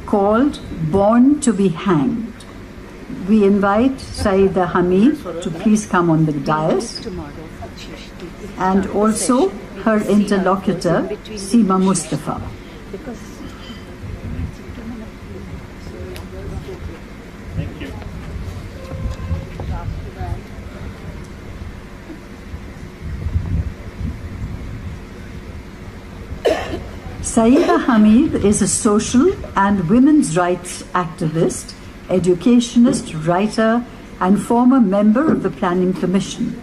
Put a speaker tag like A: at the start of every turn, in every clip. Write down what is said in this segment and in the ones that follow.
A: called Born to be Hanged. We invite Saida Hamid to please come on the dais, and also her interlocutor, Seema Mustafa.
B: Thank you.
A: Saida Hamid is a social and women's rights activist, educationist, writer, and former member of the Planning Commission.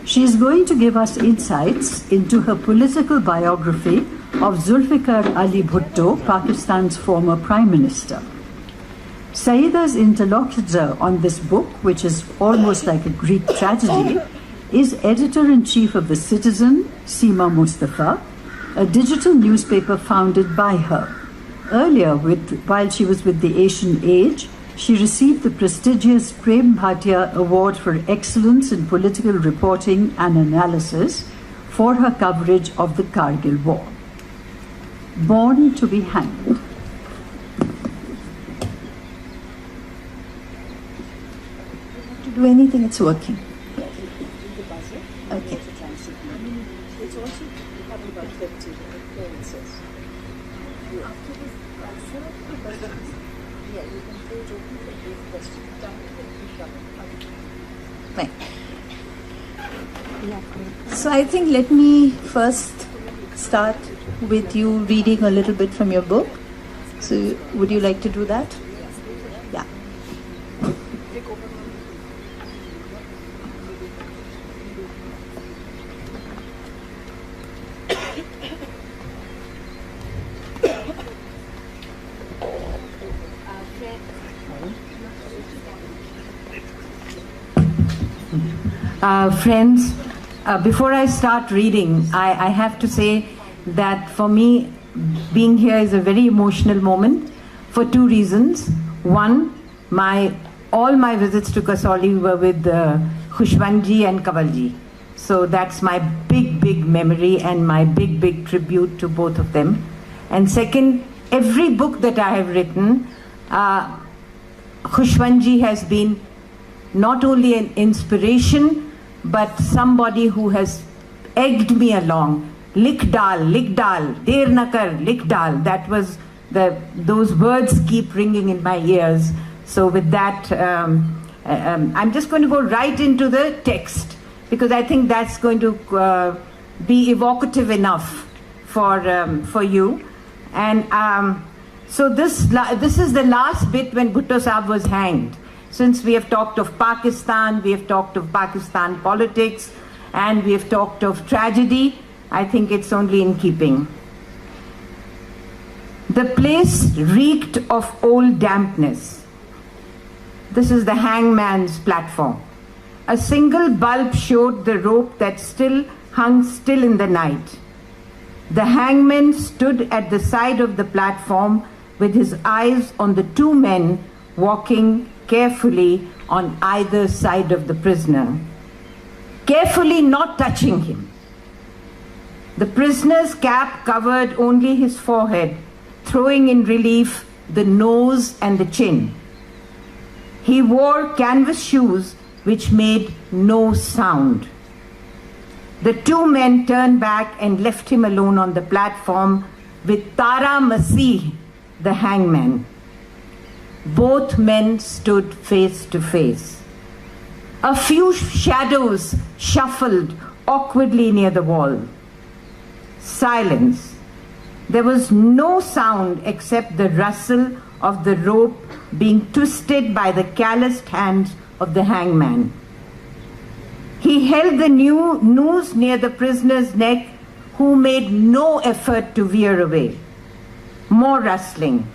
A: She is going to give us insights into her political biography of Zulfikar Ali Bhutto, Pakistan's former Prime Minister. Saida's interlocutor on this book, which is almost like a Greek tragedy, is editor-in-chief of The Citizen, Seema Mustafa, a digital newspaper founded by her. Earlier, while she was with the Asian Age, she received the prestigious Prem Bhatia Award for Excellence in Political Reporting and Analysis for her coverage of the Kargil War. Born to be Hanged.
C: To do anything, it's working. Okay.
D: It's also having about 50 appearances. After this answer, yeah, you can put your question down
C: Right. So I think let me first start with you reading a little bit from your book. So would you like to do that? Yeah.
E: Friends, before I start reading, I have to say that for me, being here is a very emotional moment for two reasons. One, all my visits to Kasauli were with Khushwantji and Kanwalji. So that's my big memory and my big tribute to both of them. And second, every book that I have written, Khushwantji has been not only an inspiration, but somebody who has egged me along. Lik dal, der nakar, lik dal. That was those words keep ringing in my ears. So with that, I'm just going to go right into the text, because I think that's going to be evocative enough for you. And so this is the last bit when Bhutto Sahab was hanged. Since we have talked of Pakistan, we have talked of Pakistan politics, and we have talked of tragedy, I think it's only in keeping. The place reeked of old dampness. This is the hangman's platform. A single bulb showed the rope that still hung still in the night. The hangman stood at the side of the platform with his eyes on the two men walking carefully on either side of the prisoner, carefully not touching him. The prisoner's cap covered only his forehead, throwing in relief the nose and the chin. He wore canvas shoes which made no sound. The two men turned back and left him alone on the platform with Tara Masih, the hangman. Both men stood face to face. A few shadows shuffled awkwardly near the wall. Silence. There was no sound except the rustle of the rope being twisted by the calloused hands of the hangman. He held the noose near the prisoner's neck, who made no effort to veer away. More rustling.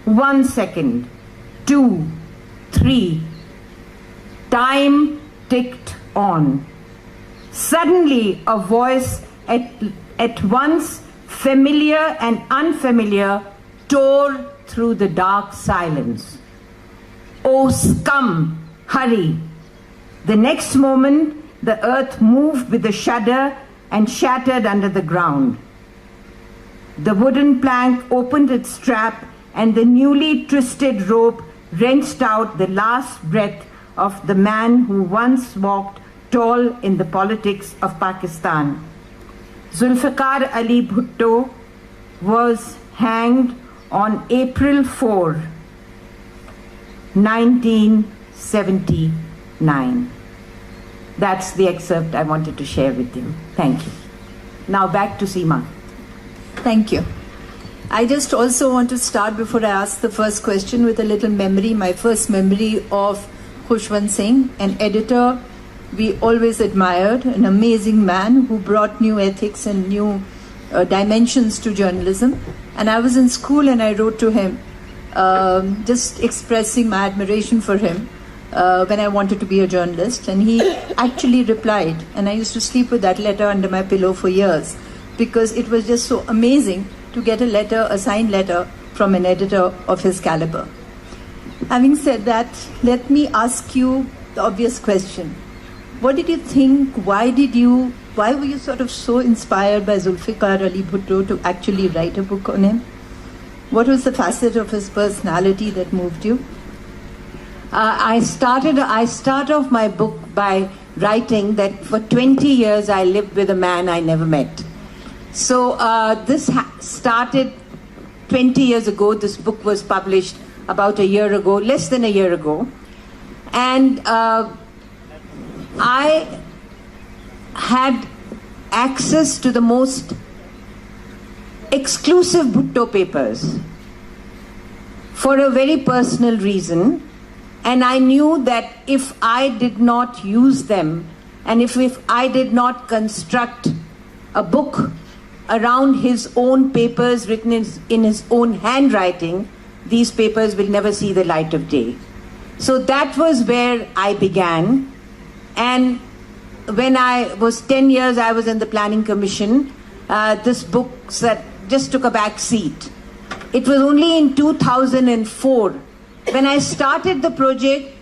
E: 1 second. 2, 3. Time ticked on. Suddenly, a voice at once familiar and unfamiliar tore through the dark silence. "Oh, scum, hurry!" The next moment, the earth moved with a shudder and shattered under the ground. The wooden plank opened its trap and the newly twisted rope wrenched out the last breath of the man who once walked tall in the politics of Pakistan. Zulfikar Ali Bhutto was hanged on April 4, 1979. That's the excerpt I wanted to share with you. Thank you. Now back to Seema.
C: Thank you. I just also want to start, before I ask the first question, with a little memory. My first memory of Khushwant Singh, an editor we always admired, an amazing man who brought new ethics and new dimensions to journalism. And I was in school and I wrote to him, just expressing my admiration for him when I wanted to be a journalist. And he actually replied, and I used to sleep with that letter under my pillow for years, because it was just so amazing to get a letter, a signed letter, from an editor of his caliber. Having said that, let me ask you the obvious question. What did you think? Why were you sort of so inspired by Zulfikar Ali Bhutto to actually write a book on him? What was the facet of his personality that moved you?
E: I started off my book by writing that for 20 years I lived with a man I never met. So this started 20 years ago. This book was published about a year ago, less than a year ago. And I had access to the most exclusive Bhutto papers for a very personal reason. And I knew that if I did not use them, and if I did not construct a book around his own papers written in his own handwriting, these papers will never see the light of day. So that was where I began. And when I was 10 years, I was in the Planning Commission. This book just took a back seat. It was only in 2004 when I started the project.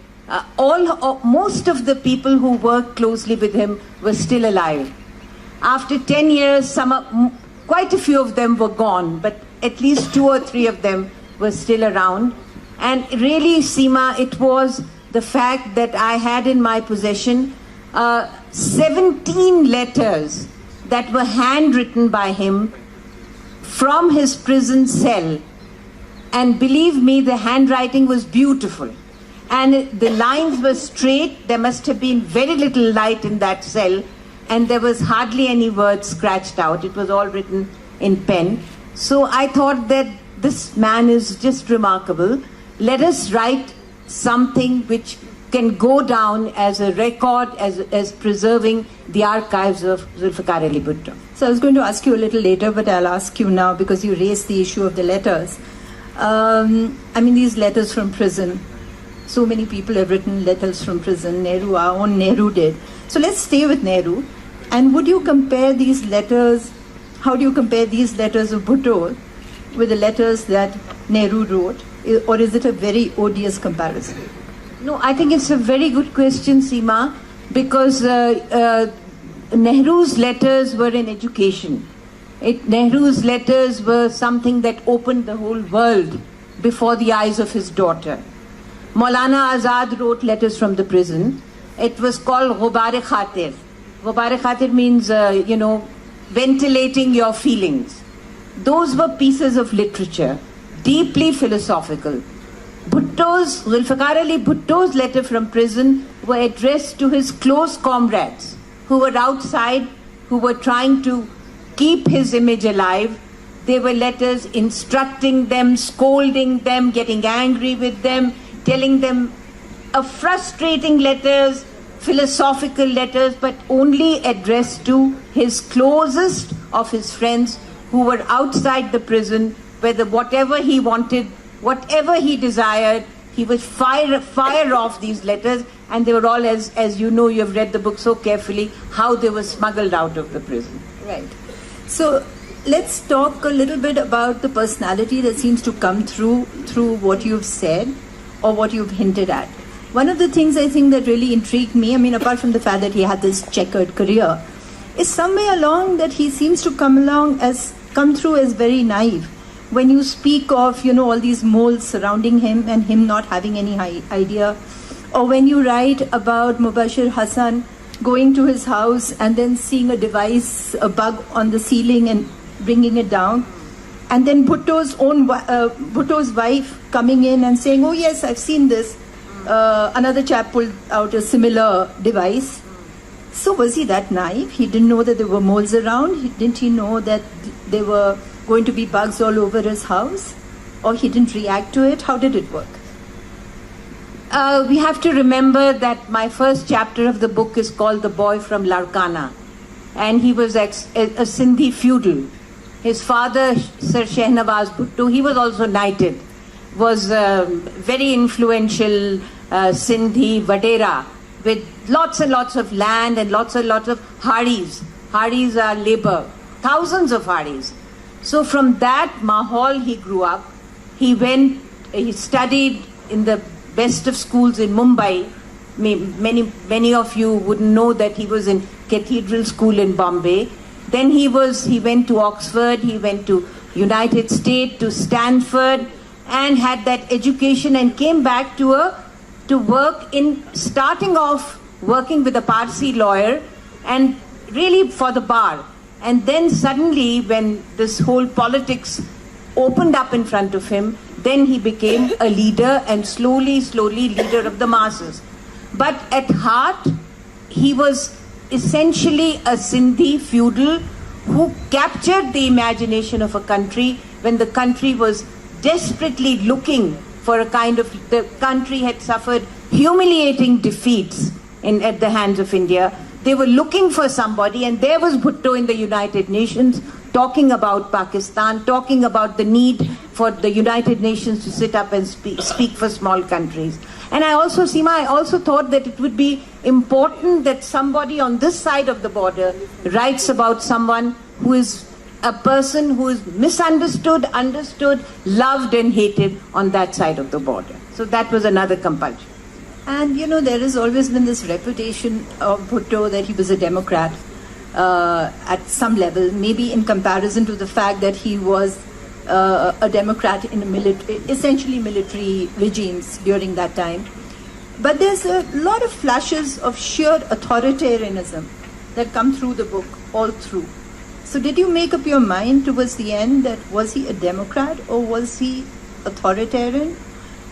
E: Most of the people who worked closely with him were still alive. After 10 years, quite a few of them were gone, but at least 2 or 3 of them were still around. And really, Seema, it was the fact that I had in my possession 17 letters that were handwritten by him from his prison cell. And believe me, the handwriting was beautiful. And the lines were straight. There must have been very little light in that cell. And there was hardly any words scratched out. It was all written in pen. So I thought that this man is just remarkable. Let us write something which can go down as a record, as preserving the archives of Zulfikar Ali Bhutto.
C: So I was going to ask you a little later, but I'll ask you now because you raised the issue of the letters. These letters from prison. So many people have written letters from prison. Nehru, our own Nehru did. So let's stay with Nehru. And would you compare these letters, how do you compare these letters of Bhutto with the letters that Nehru wrote? Or is it a very odious comparison?
E: No, I think it's a very good question, Seema, because Nehru's letters were in education. Nehru's letters were something that opened the whole world before the eyes of his daughter. Maulana Azad wrote letters from the prison. It was called Ghubare Khatir. Ghubare Khatir means, ventilating your feelings. Those were pieces of literature, deeply philosophical. Zulfikar Ali Bhutto's letter from prison were addressed to his close comrades who were outside, who were trying to keep his image alive. They were letters instructing them, scolding them, getting angry with them, telling them frustrating letters, philosophical letters, but only addressed to his closest of his friends who were outside the prison, whether whatever he wanted, whatever he desired, he would fire off these letters, and they were all, as you know, you have read the book so carefully, how they were smuggled out of the prison.
C: Right. So let's talk a little bit about the personality that seems to come through what you've said or what you've hinted at. One of the things I think that really intrigued me, apart from the fact that he had this checkered career, is somewhere along that he seems to come through as very naive. when you speak of, all these moles surrounding him and him not having any idea, or when you write about Mubashir Hassan going to his house and then seeing a device, a bug on the ceiling and bringing it down, and then Bhutto's wife coming in and saying, oh yes, I've seen this. Another chap pulled out a similar device. So was he that naive? He didn't know that there were moles around? Didn't he know that there were going to be bugs all over his house? Or he didn't react to it? How did it work?
E: We have to remember that my first chapter of the book is called The Boy from Larkana. And he was a Sindhi feudal. His father, Sir Shehnawaz Bhutto, he was also knighted, was very influential Sindhi Vadera with lots and lots of land and lots and lots of Hadis. Hadis are labor, thousands of Hadis. So from that mahal he grew up. He studied in the best of schools in Mumbai. Many of you wouldn't know that he was in Cathedral School in Bombay. Then he went to Oxford, he went to United States, to Stanford, and had that education and came back to work starting off working with a Parsi lawyer and really for the bar. And then suddenly when this whole politics opened up in front of him, then he became a leader and slowly leader of the masses. But at heart, he was essentially a Sindhi feudal who captured the imagination of a country when the country was desperately looking for the country had suffered humiliating defeats at the hands of India. They were looking for somebody, and there was Bhutto in the United Nations talking about Pakistan, talking about the need for the United Nations to sit up and speak for small countries. And I also thought that it would be important that somebody on this side of the border writes about someone who is a person who is misunderstood, understood, loved and hated on that side of the border. So that was another compulsion.
C: And there has always been this reputation of Bhutto that he was a Democrat at some level, maybe in comparison to the fact that he was a Democrat in essentially military regimes during that time. But there's a lot of flashes of sheer authoritarianism that come through the book, all through. So did you make up your mind towards the end that was he a Democrat or was he authoritarian?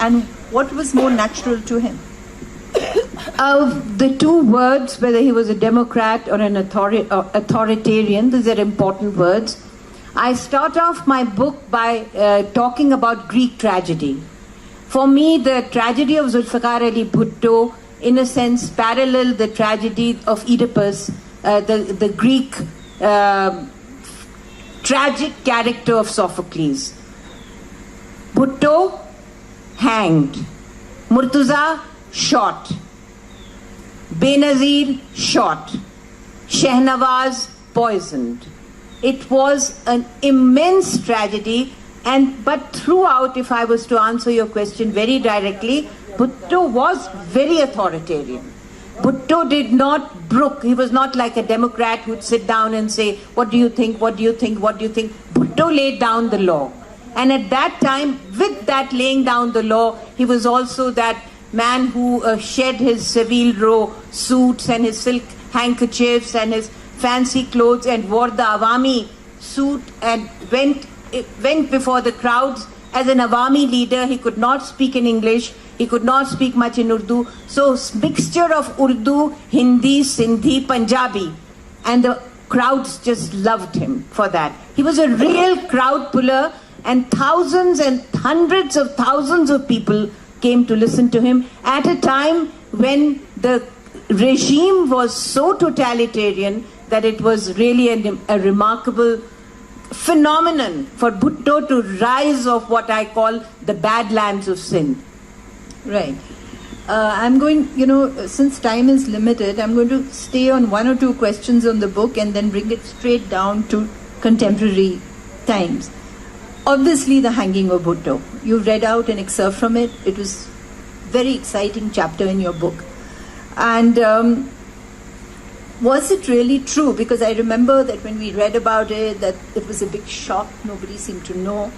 C: And what was more natural to him?
E: The two words, whether he was a Democrat or an authoritarian, these are important words. I start off my book by talking about Greek tragedy. For me, the tragedy of Zulfikar Ali Bhutto, in a sense, paralleled the tragedy of Oedipus, the Greek tragic character of Sophocles. Bhutto hanged, Murtuza shot, Benazir shot, Shehnawaz poisoned. It was an immense tragedy, but throughout, if I was to answer your question very directly, Bhutto was very authoritarian. Bhutto did not brook. He was not like a Democrat who'd sit down and say, what do you think, what do you think, what do you think? Bhutto laid down the law. And at that time, with that laying down the law, he was also that man who shed his Seville Row suits and his silk handkerchiefs and his fancy clothes and wore the Awami suit and went before the crowds as an Awami leader. He could not speak in English. He could not speak much in Urdu. So mixture of Urdu, Hindi, Sindhi, Punjabi. And the crowds just loved him for that. He was a real crowd puller, and thousands and hundreds of thousands of people came to listen to him at a time when the regime was so totalitarian that it was really a remarkable phenomenon for Bhutto to rise of what I call the Badlands of Sindh.
C: Right. I'm going, since time is limited, I'm going to stay on one or two questions on the book and then bring it straight down to contemporary times. Obviously, the hanging of Bhutto. You've read out an excerpt from it. It was a very exciting chapter in your book. And was it really true? Because I remember that when we read about it, that it was a big shock. Nobody seemed to know.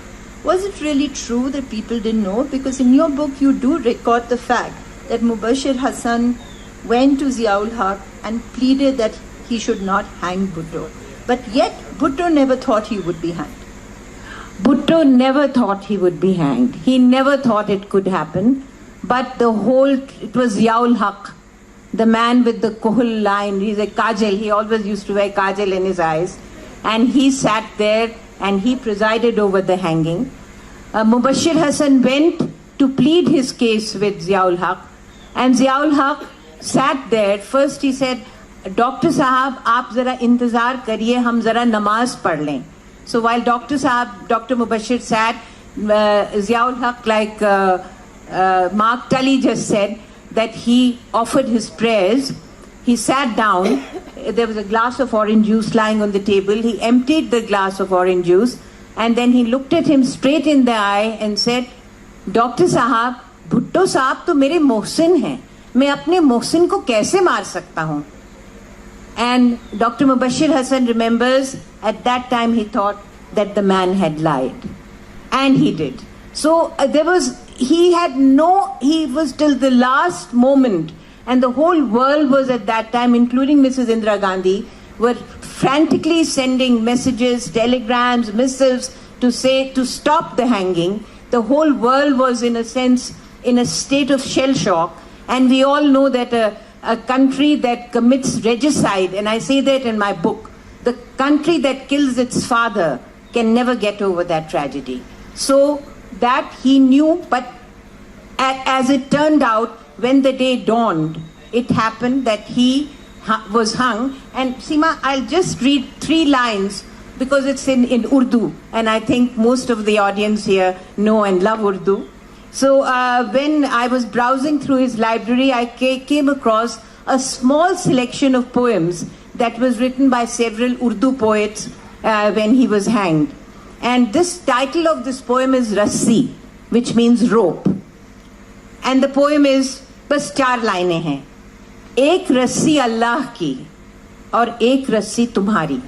C: Was it really true that people didn't know? Because in your book you do record the fact that Mubashir Hassan went to Ziaul Haq and pleaded that he should not hang Bhutto. But yet Bhutto never thought he would be hanged.
E: Bhutto never thought he would be hanged. He never thought it could happen. But it was Ziaul Haq, the man with the Kohol line. He's a kajal. He always used to wear kajal in his eyes. And he sat there and he presided over the hanging. Mubashir Hassan went to plead his case with Ziaul Haq. And Ziaul Haq sat there. First he said, Dr. Sahab, aap zara intezar kariye, hum zara namaz padh lein. So while Dr. Mubashir sat, Ziaul Haq, like Mark Tully just said, that he offered his prayers. He sat down. There was a glass of orange juice lying on the table. He emptied the glass of orange juice and then he looked at him straight in the eye and said, Dr. Sahab, Bhutto Sahab to mere mohsin hain. मैं अपने मोहसिन को कैसे मार सकता हूँ? And Dr. Mubashir Hassan remembers at that time he thought that the man had lied. And he did. So he was till the last moment, and the whole world was at that time, including Mrs. Indira Gandhi, were frantically sending messages, telegrams, missives to say to stop the hanging. The whole world was in a sense in a state of shell shock. And we all know that a country that commits regicide, and I say that in my book, the country that kills its father can never get over that tragedy. So that he knew, but as it turned out, when the day dawned, it happened that he was hung. And Seema, I'll just read 3 lines because it's in Urdu, and I think most of the audience here know and love Urdu. So when I was browsing through his library, I came across a small selection of poems that was written by several Urdu poets when he was hanged. And this title of this poem is Rassi, which means rope. And the poem is, बस 4 लाइनें हैं. एक रस्सी अल्लाह की और एक रस्सी तुम्हारी.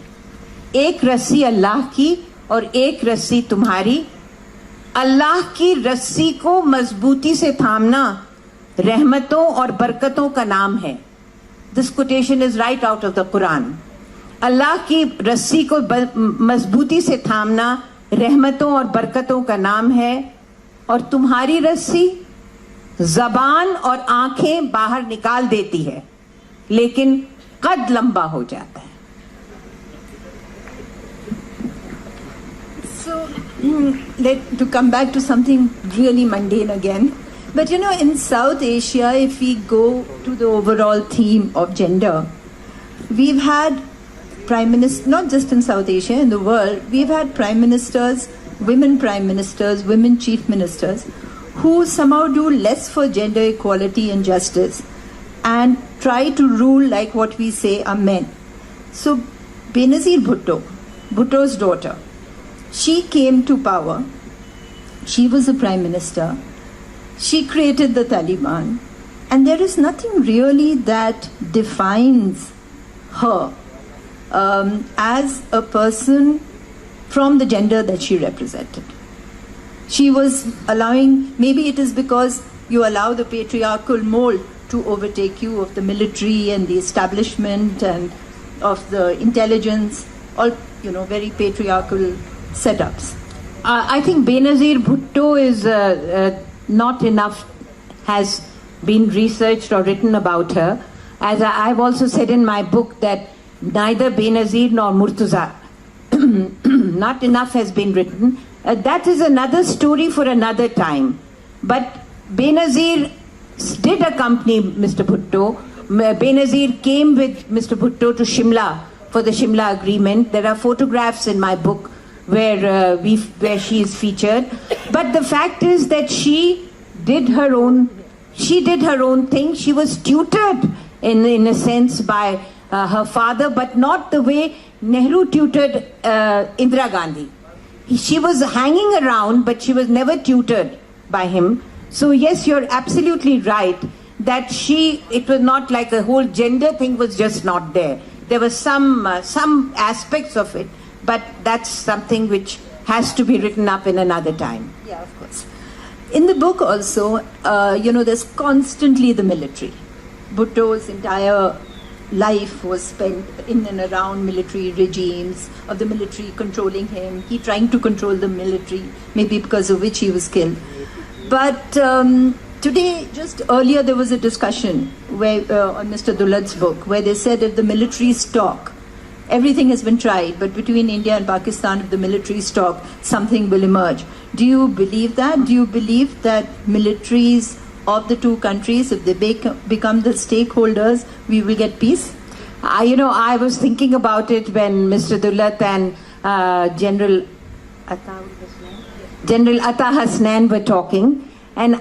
E: एक रस्सी अल्लाह की और एक रस्सी तुम्हारी. अल्लाह की रस्सी को मजबूती से थामना रहमतों और बरकतों का नाम है. This quotation is right out of the Quran. अल्लाह की रस्सी को मजबूती से थामना रहमतों और बरकतों का नाम है. और तुम्हारी रस्सी जबान और आंखें बाहर निकाल देती है, लेकिन कद लंबा हो जाता है.
C: So, to come back to something really mundane again. But you know, in South Asia, if we go to the overall theme of gender, we've had prime ministers, not just in South Asia, in the world, we've had prime ministers, women chief ministers, who somehow do less for gender equality and justice and try to rule like what we say are men. So, Benazir Bhutto, Bhutto's daughter, she came to power. She was a prime minister. She created the Taliban. And there is nothing really that defines her as a person from the gender that she represented. She was allowing, maybe it is because you allow the patriarchal mold to overtake you of the military and the establishment and of the intelligence, all, very patriarchal setups.
E: I think Benazir Bhutto is not enough has been researched or written about her. As I've also said in my book that neither Benazir nor Murtaza, not enough has been written. That is another story for another time. But Benazir did accompany Mr. Bhutto. Benazir came with Mr. Bhutto to Shimla for the Shimla Agreement. There are photographs in my book where she is featured. But the fact is that she did her own thing. She was tutored in a sense by her father, but not the way Nehru tutored Indira Gandhi. She was hanging around, but she was never tutored by him. So yes, you're absolutely right that it was not like the whole gender thing was just not there. There were some aspects of it, but that's something which has to be written up in another time.
C: Yeah, of course. In the book also, there's constantly the military. Bhutto's entire life was spent in and around military regimes, of the military controlling him, he trying to control the military, maybe because of which he was killed. But today, just earlier, there was a discussion where, on Mr. Dulat's book, where they said if the militaries talk, everything has been tried, but between India and Pakistan, if the militaries talk, something will emerge. Do you believe that? Do you believe that militaries of the two countries, if they become the stakeholders, we will get peace?
E: I was thinking about it when Mr. Dulat and General Atta Hasnan were talking, and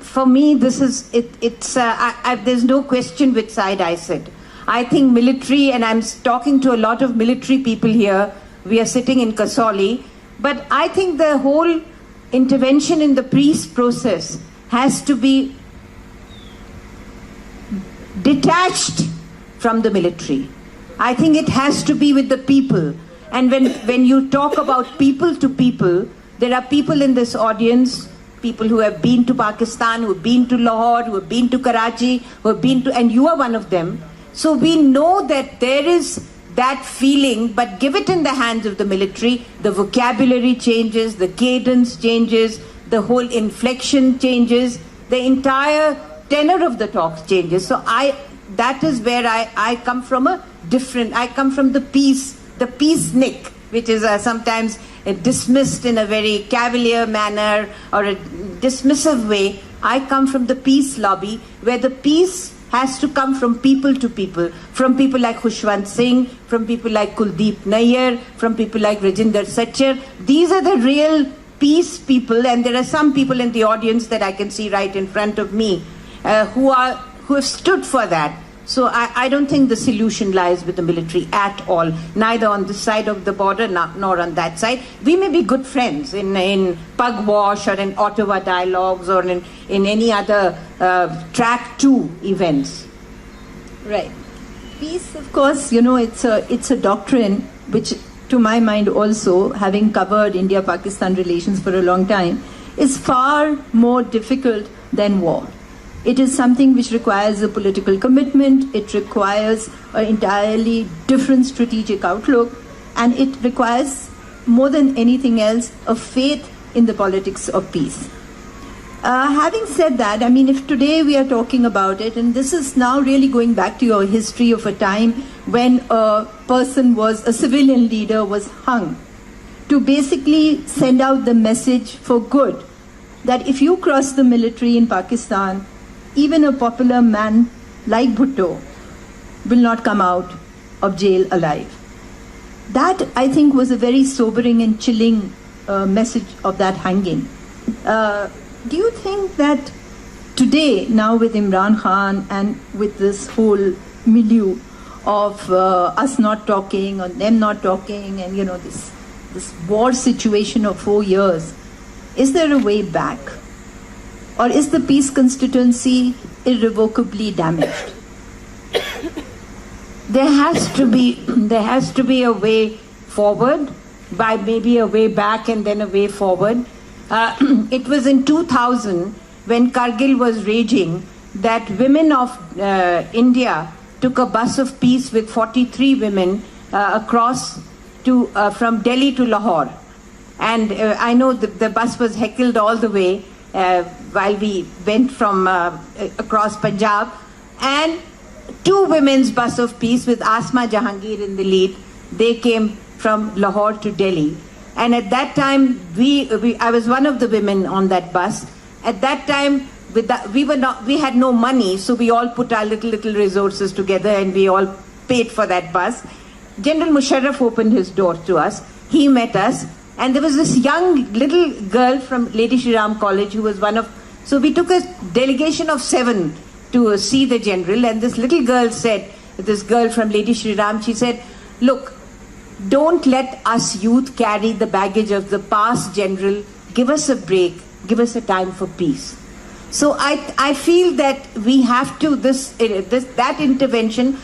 E: for me, this is there's no question which side I sit. I think military, and I'm talking to a lot of military people here. We are sitting in Kasauli, but I think the whole intervention in the peace process has to be detached from the military. I think it has to be with the people. And when you talk about people to people, there are people in this audience, people who have been to Pakistan, who have been to Lahore, who have been to Karachi, and you are one of them. So we know that there is that feeling, but give it in the hands of the military, the vocabulary changes, the cadence changes, the whole inflection changes, the entire tenor of the talk changes. So that is where I come from I come from the peacenik, which is sometimes dismissed in a very cavalier manner or a dismissive way. I come from the peace lobby, where the peace has to come from people to people, from people like Khushwant Singh, from people like Kuldeep Nayyar, from people like Rajinder Sachar. These are the real peace people, and there are some people in the audience that I can see right in front of me who have stood for that. So I don't think the solution lies with the military at all, neither on this side of the border nor on that side. We may be good friends in Pugwash or in Ottawa Dialogues or in any other Track 2 events.
C: Right. Peace, of course, it's a doctrine which, to my mind also, having covered India-Pakistan relations for a long time, is far more difficult than war. It is something which requires a political commitment, it requires an entirely different strategic outlook, and it requires, more than anything else, a faith in the politics of peace. Having said that, if today we are talking about it, and this is now really going back to your history of a time when a civilian leader was hung, to basically send out the message for good, that if you cross the military in Pakistan, even a popular man like Bhutto will not come out of jail alive. That, I think, was a very sobering and chilling message of that hanging. Do you think that today, now with Imran Khan and with this whole milieu of us not talking or them not talking, and this war situation of 4 years, is there a way back? Or is the peace constituency irrevocably damaged?
E: There has to be a way forward, by maybe a way back and then a way forward. It was in 2000 when Kargil was raging that women of India took a bus of peace with 43 women across from Delhi to Lahore. And I know the bus was heckled all the way while we went from across Punjab, and 2 women's bus of peace with Asma Jahangir in the lead. They came from Lahore to Delhi, and at that time I was one of the women on that bus. At that time we had no money, so we all put our little resources together and we all paid for that bus. General Musharraf opened his door to us. He met us. And there was this young little girl from Lady Shri Ram College who was so we took a delegation of 7 to see the general, and this little girl said, this girl from Lady Shri Ram, she said, look, don't let us youth carry the baggage of the past, general. Give us a break. Give us a time for peace. So I feel that we have to, that intervention,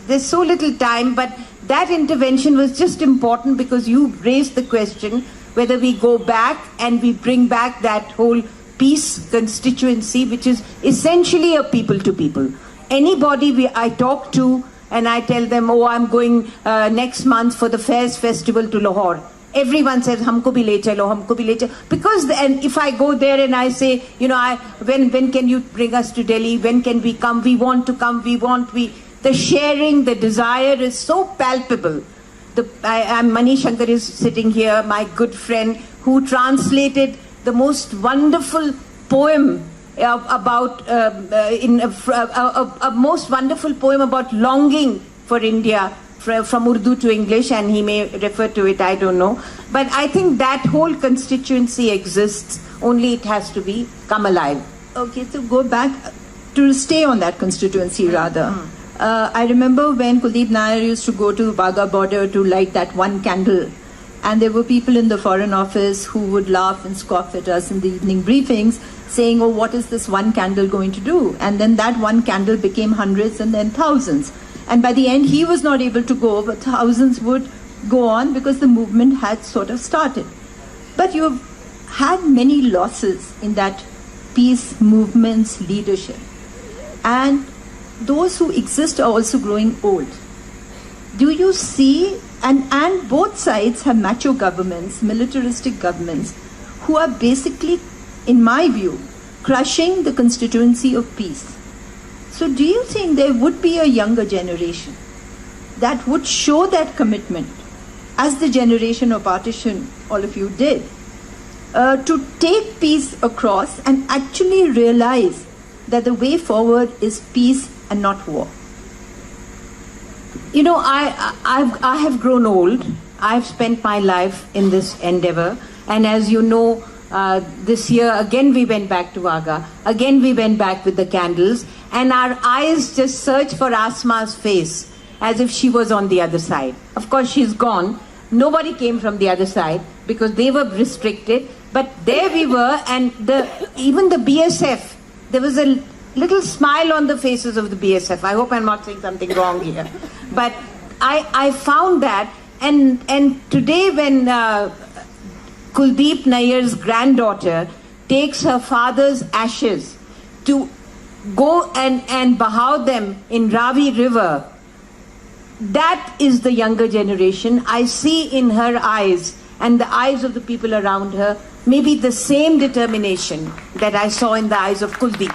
E: there's so little time, but that intervention was just important because you raised the question whether we go back and we bring back that whole peace constituency, which is essentially a people to people. Anybody I talk to and I tell them, oh, I'm going next month for the Fairs Festival to Lahore. Everyone says, humko bhi le chalo, humko bhi le chalo. Because, and if I go there and I say, you know, when can you bring us to Delhi? When can we come? We want to come, the sharing, the desire is so palpable. Mani Shankar is sitting here, my good friend, who translated the most wonderful poem about a most wonderful poem about longing for India from Urdu to English, and he may refer to it, I don't know. But I think that whole constituency exists, only it has to be come alive.
C: Okay, so go back to stay on that constituency rather. I remember when Kuldeep Nair used to go to Wagah border to light that one candle, and there were people in the Foreign Office who would laugh and scoff at us in the evening briefings, saying, oh, what is this one candle going to do? And then that one candle became hundreds and then thousands. And by the end, he was not able to go, but thousands would go on because the movement had sort of started. But you've had many losses in that peace movement's leadership. And those who exist are also growing old. Do you see, and both sides have macho governments, militaristic governments, who are basically, in my view, crushing the constituency of peace. So do you think there would be a younger generation that would show that commitment, as the generation of partition, all of you did, to take peace across and actually realize that the way forward is peace and not war?
E: You know, I have grown old. I've spent my life in this endeavor. And as you know, this year, again we went back to Wagah. Again we went back with the candles. And our eyes just searched for Asma's face, as if she was on the other side. Of course, she's gone. Nobody came from the other side because they were restricted. But there we were, and even the BSF, there was a little smile on the faces of the BSF. I hope I'm not saying something wrong here. But I found that, and today when Kuldeep Nair's granddaughter takes her father's ashes to go and behow them in Ravi River, that is the younger generation. I see in her eyes and the eyes of the people around her maybe the same determination that I saw in the eyes of Kuldeep.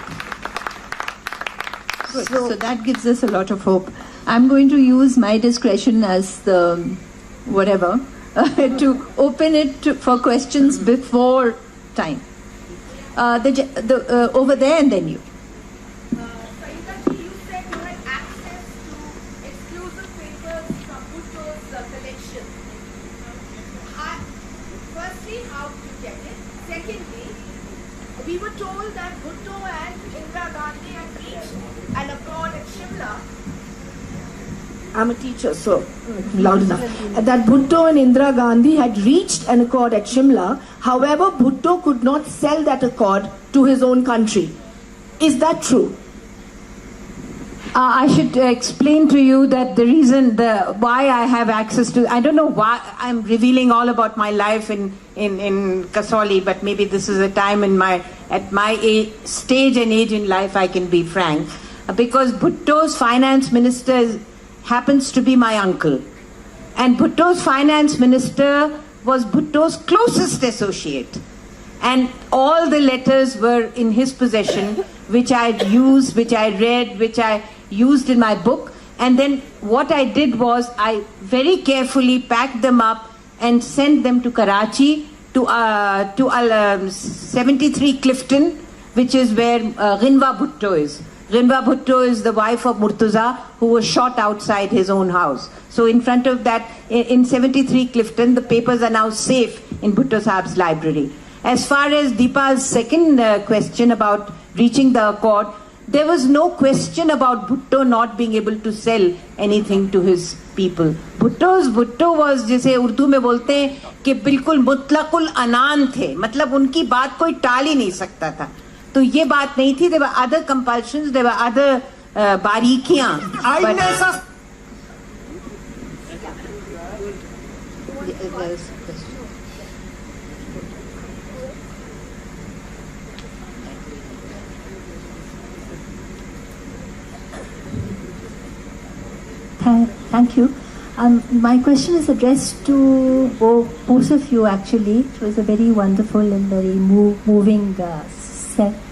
C: So that gives us a lot of hope. I'm going to use my discretion as the whatever to open it for questions before time. Over there and then you.
F: Saida, you said you had access to exclusive papers from Bhutto's collection. Firstly, how did you get it? Secondly, we were told that Bhutto and Indira Gandhi had reached an accord at Shimla.
D: I'm a teacher, so loud enough. That Bhutto and Indira Gandhi had reached an accord at Shimla. However, Bhutto could not sell that accord to his own country. Is that true?
E: I should explain to you that the reason, why I have access to, I don't know why I'm revealing all about my life in Kasauli, but maybe this is a time at my stage and age in life I can be frank. Because Bhutto's finance minister happens to be my uncle. And Bhutto's finance minister was Bhutto's closest associate. And all the letters were in his possession, which I used, which I read, which I used in my book. And then what I did was I very carefully packed them up and sent them to Karachi, to 73 Clifton, which is where Ghinwa Bhutto is. Ghinwa Bhutto is the wife of Murtuza, who was shot outside his own house. So in front of that, in 73 Clifton, the papers are now safe in Bhutto Sahab's library. As far as Deepa's second question about reaching the accord, there was no question about Bhutto not being able to sell anything to his people. Bhutto was, जैसे उर्दू में बोलते हैं कि बिल्कुल मुतलकुल अनान थे, मतलब उनकी बात कोई टाल ही नहीं सकता था. तो ये बात नहीं थी. There were other compulsions, there were other बारीकियां.
G: Thank you. My question is addressed to both of you actually. It was a very wonderful and very moving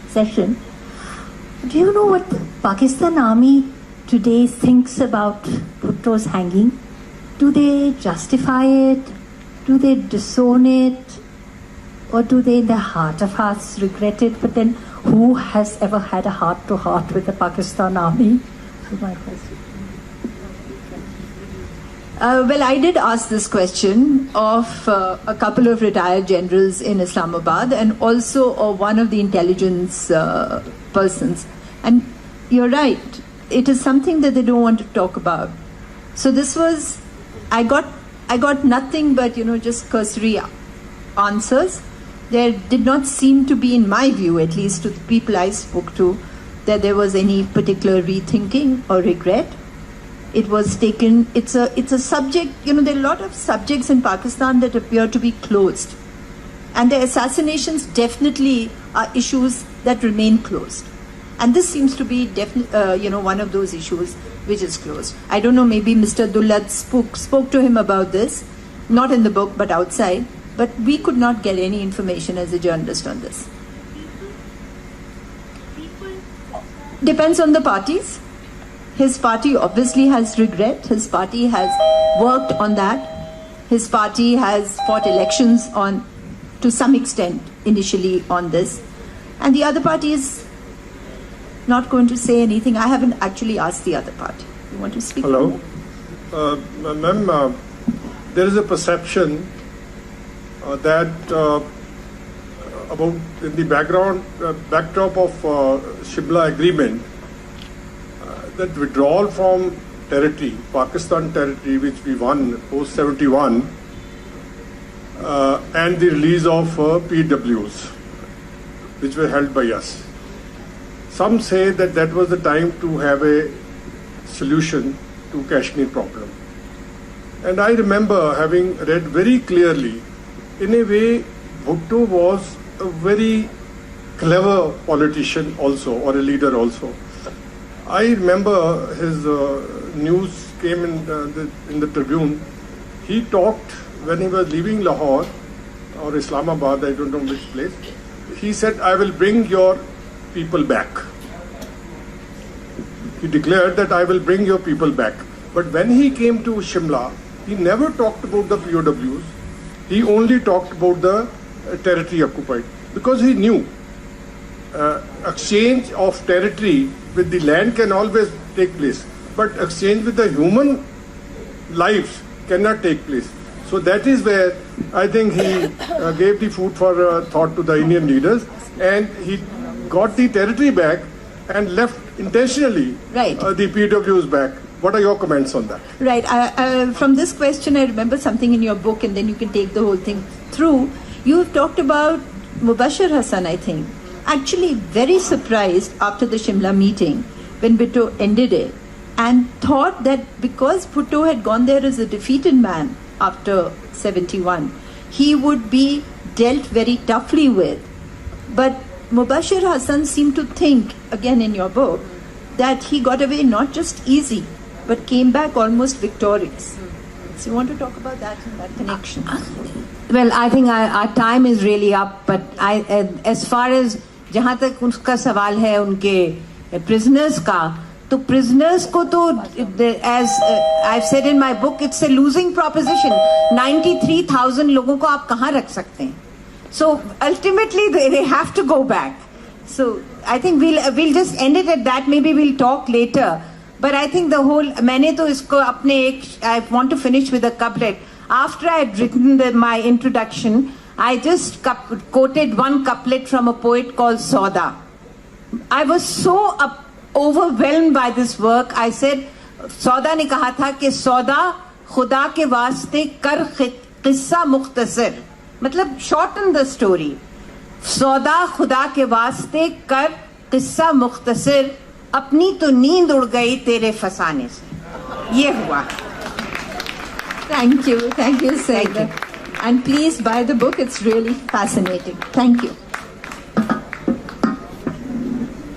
G: session. Do you know what the Pakistan Army today thinks about Bhutto's hanging? Do they justify it? Do they disown it? Or do they in their heart of hearts regret it? But then who has ever had a heart-to-heart with the Pakistan Army? That's my question.
C: Well, I did ask this question of a couple of retired generals in Islamabad and also one of the intelligence persons. And you're right, it is something that they don't want to talk about. So this was, I got nothing but, just cursory answers. There did not seem to be, in my view, at least to the people I spoke to, that there was any particular rethinking or regret. It was taken, it's a subject, there are a lot of subjects in Pakistan that appear to be closed. And the assassinations definitely are issues that remain closed. And this seems to be one of those issues which is closed. I don't know, maybe Mr. Dullat spoke to him about this, not in the book but outside, but we could not get any information as a journalist on this. Depends on the parties. His party obviously has regret. His party has worked on that. His party has fought elections to some extent, initially on this. And the other party is not going to say anything. I haven't actually asked the other party. You want to speak?
H: Hello. Ma'am, there is a perception that about in the backdrop of Shimla agreement, that withdrawal from territory, Pakistan territory, which we won post-71, and the release of PWs, which were held by us. Some say that that was the time to have a solution to Kashmir problem. And I remember having read very clearly, in a way, Bhutto was a very clever politician also, or a leader also. I remember his news came in the Tribune. He talked when he was leaving Lahore or Islamabad, I don't know which place. He said, "I will bring your people back." He declared that I will bring your people back. But when he came to Shimla, he never talked about the POWs. He only talked about the territory occupied, because he knew exchange of territory with the land can always take place, but exchange with the human lives cannot take place. So that is where I think he gave the food for thought to the Indian leaders, and he got the territory back and left intentionally the PWs back. What are your comments on that?
C: Right. From this question, I remember something in your book, and then you can take the whole thing through. You have talked about Mubashir Hassan, I think, actually very surprised after the Shimla meeting when Bhutto ended it, and thought that because Bhutto had gone there as a defeated man after 71, he would be dealt very toughly with. But Mubashir Hassan seemed to think, again in your book, that he got away not just easy, but came back almost victorious. So you want to talk about that and that connection?
E: Well, I think our time is really up, but as far as जहाँ तक उसका सवाल है उनके prisoners का, तो prisoners को तो as I've said in my book, it's a losing proposition. 93,000 लोगों को आप कहाँ रख सकते हैं? So ultimately they have to go back. So I think we'll just end it at that. Maybe we'll talk later. But I think the whole, मैंने तो इसको अपने I want to finish with a couplet. After I had written my introduction, I just quoted one couplet from a poet called Sauda. I was so overwhelmed by this work. I said, Sauda ने कहा था कि Sauda खुदा के वास्ते कर किस्सा मुख्तसर, मतलब shorten the story. Sauda खुदा के वास्ते कर किस्सा मुख्तसर, अपनी तो नींद उड़ गई तेरे फसाने से. ये हुआ.
C: Thank you, Saida. And please buy the book, it's really fascinating. Thank you.